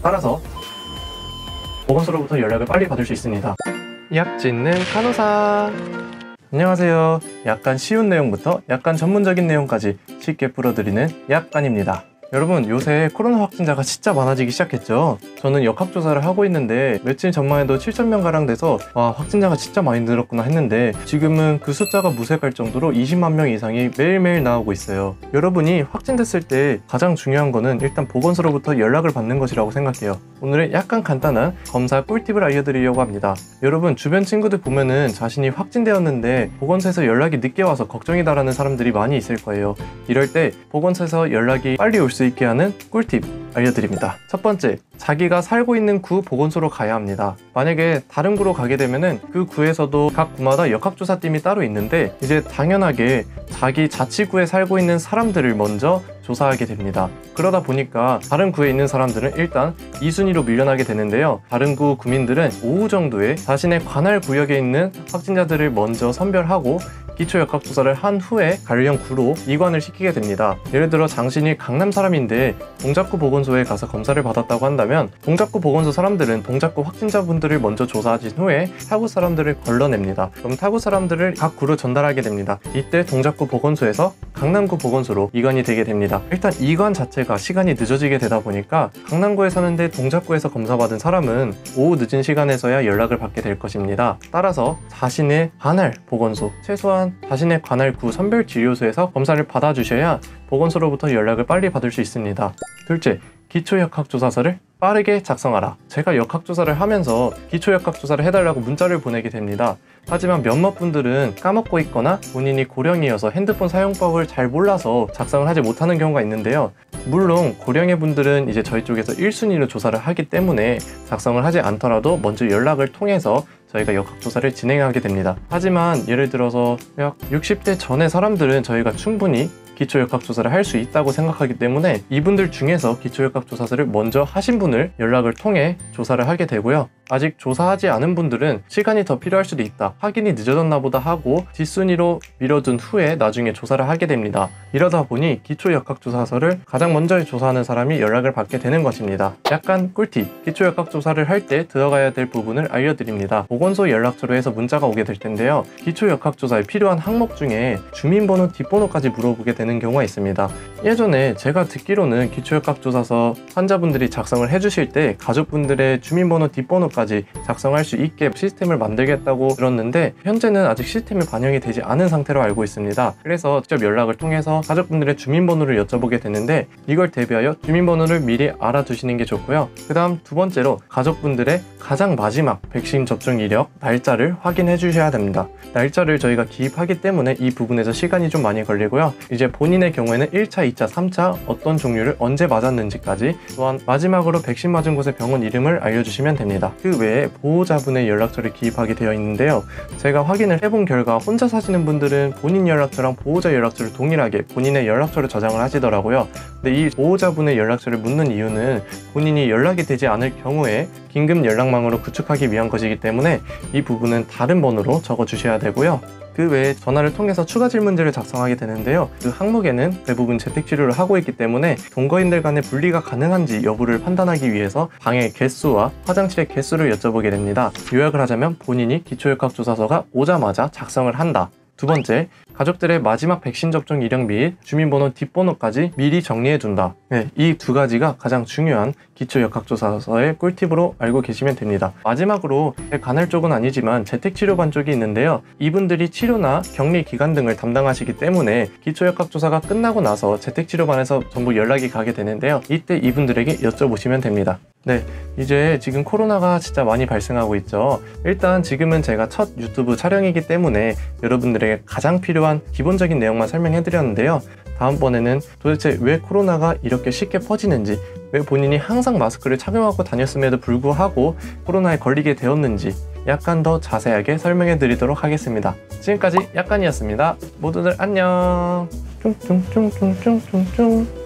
따라서 보건소로부터 연락을 빨리 받을 수 있습니다. 약 짓는 간호사. 안녕하세요. 약간 쉬운 내용부터 약간 전문적인 내용까지 쉽게 풀어드리는 약간입니다. 여러분, 요새 코로나 확진자가 진짜 많아지기 시작했죠. 저는 역학조사를 하고 있는데 며칠 전만 해도 7,000명가량 돼서 와, 확진자가 진짜 많이 늘었구나 했는데 지금은 그 숫자가 무색할 정도로 20만 명 이상이 매일매일 나오고 있어요. 여러분이 확진됐을 때 가장 중요한 거는 일단 보건소로부터 연락을 받는 것이라고 생각해요. 오늘은 약간 간단한 검사 꿀팁을 알려드리려고 합니다. 여러분, 주변 친구들 보면은 자신이 확진되었는데 보건소에서 연락이 늦게 와서 걱정이다라는 사람들이 많이 있을 거예요. 이럴 때 보건소에서 연락이 빨리 올 수 있게 하는 꿀팁 알려드립니다. 첫 번째, 자기가 살고 있는 구 보건소로 가야 합니다. 만약에 다른 구로 가게 되면은 그 구에서도 각 구마다 역학조사팀이 따로 있는데 이제 당연하게 자기 자치구에 살고 있는 사람들을 먼저 조사하게 됩니다. 그러다 보니까 다른 구에 있는 사람들은 일단 2순위로 밀려나게 되는데요. 다른 구 구민들은 오후 정도에 자신의 관할 구역에 있는 확진자들을 먼저 선별하고 기초 역학조사를 한 후에 관련 구로 이관을 시키게 됩니다. 예를 들어 당신이 강남 사람인데 동작구 보건소에 가서 검사를 받았다고 한다면 동작구 보건소 사람들은 동작구 확진자분들을 먼저 조사하신 후에 타구 사람들을 걸러냅니다. 그럼 타구 사람들을 각 구로 전달하게 됩니다. 이때 동작구 보건소에서 강남구 보건소로 이관이 되게 됩니다. 일단 이관 자체가 시간이 늦어지게 되다 보니까 강남구에 사는데 동작구에서 검사받은 사람은 오후 늦은 시간에서야 연락을 받게 될 것입니다. 따라서 자신의 관할 보건소, 최소한 자신의 관할 구 선별진료소에서 검사를 받아주셔야 보건소로부터 연락을 빨리 받을 수 있습니다. 둘째, 기초역학조사서를 빠르게 작성하라. 제가 역학조사를 하면서 기초역학조사를 해달라고 문자를 보내게 됩니다. 하지만 몇몇 분들은 까먹고 있거나 본인이 고령이어서 핸드폰 사용법을 잘 몰라서 작성을 하지 못하는 경우가 있는데요. 물론 고령의 분들은 이제 저희 쪽에서 1순위로 조사를 하기 때문에 작성을 하지 않더라도 먼저 연락을 통해서 저희가 역학조사를 진행하게 됩니다. 하지만 예를 들어서 약 60대 전의 사람들은 저희가 충분히 기초역학조사를 할 수 있다고 생각하기 때문에 이분들 중에서 기초역학조사서를 먼저 하신 분을 연락을 통해 조사를 하게 되고요. 아직 조사하지 않은 분들은 시간이 더 필요할 수도 있다, 확인이 늦어졌나 보다 하고 뒷순위로 밀어둔 후에 나중에 조사를 하게 됩니다. 이러다 보니 기초역학조사서를 가장 먼저 조사하는 사람이 연락을 받게 되는 것입니다. 약간 꿀팁, 기초역학조사를 할 때 들어가야 될 부분을 알려드립니다. 보건소 연락처로 해서 문자가 오게 될 텐데요. 기초역학조사에 필요한 항목 중에 주민번호, 뒷번호까지 물어보게 되는 경우가 있습니다. 예전에 제가 듣기로는 기초역학조사서 환자분들이 작성을 해주실 때 가족분들의 주민번호, 뒷번호까지 작성할 수 있게 시스템을 만들겠다고 들었는데 현재는 아직 시스템이 반영이 되지 않은 상태로 알고 있습니다. 그래서 직접 연락을 통해서 가족분들의 주민번호를 여쭤보게 되는데 이걸 대비하여 주민번호를 미리 알아두시는 게 좋고요. 그 다음 두 번째로 가족분들의 가장 마지막 백신 접종 이력 날짜를 확인해 주셔야 됩니다. 날짜를 저희가 기입하기 때문에 이 부분에서 시간이 좀 많이 걸리고요. 이제 본인의 경우에는 1차, 2차, 3차 어떤 종류를 언제 맞았는지까지, 또한 마지막으로 백신 맞은 곳의 병원 이름을 알려주시면 됩니다. 그 외에 보호자분의 연락처를 기입하게 되어 있는데요. 제가 확인을 해본 결과 혼자 사시는 분들은 본인 연락처랑 보호자 연락처를 동일하게 본인의 연락처를 저장을 하시더라고요. 근데 이 보호자분의 연락처를 묻는 이유는 본인이 연락이 되지 않을 경우에 긴급 연락망으로 구축하기 위한 것이기 때문에 이 부분은 다른 번호로 적어주셔야 되고요. 그 외에 전화를 통해서 추가 질문지를 작성하게 되는데요. 그 항목에는 대부분 재택치료를 하고 있기 때문에 동거인들 간의 분리가 가능한지 여부를 판단하기 위해서 방의 개수와 화장실의 개수를 여쭤보게 됩니다. 요약을 하자면 본인이 기초역학조사서가 오자마자 작성을 한다. 두 번째, 가족들의 마지막 백신 접종 이력 및 주민번호, 뒷번호까지 미리 정리해둔다. 네, 이 두 가지가 가장 중요한 기초역학조사서의 꿀팁으로 알고 계시면 됩니다. 마지막으로 관할 쪽은 아니지만 재택치료반 쪽이 있는데요. 이분들이 치료나 격리 기간 등을 담당하시기 때문에 기초역학조사가 끝나고 나서 재택치료반에서 전부 연락이 가게 되는데요. 이때 이분들에게 여쭤보시면 됩니다. 네, 이제 지금 코로나가 진짜 많이 발생하고 있죠. 일단 지금은 제가 첫 유튜브 촬영이기 때문에 여러분들에게 가장 필요한 기본적인 내용만 설명해 드렸는데요. 다음번에는 도대체 왜 코로나가 이렇게 쉽게 퍼지는지, 왜 본인이 항상 마스크를 착용하고 다녔음에도 불구하고 코로나에 걸리게 되었는지 약간 더 자세하게 설명해 드리도록 하겠습니다. 지금까지 약간이었습니다. 모두들 안녕. 쭝쭝쭝쭝쭝쭝쭝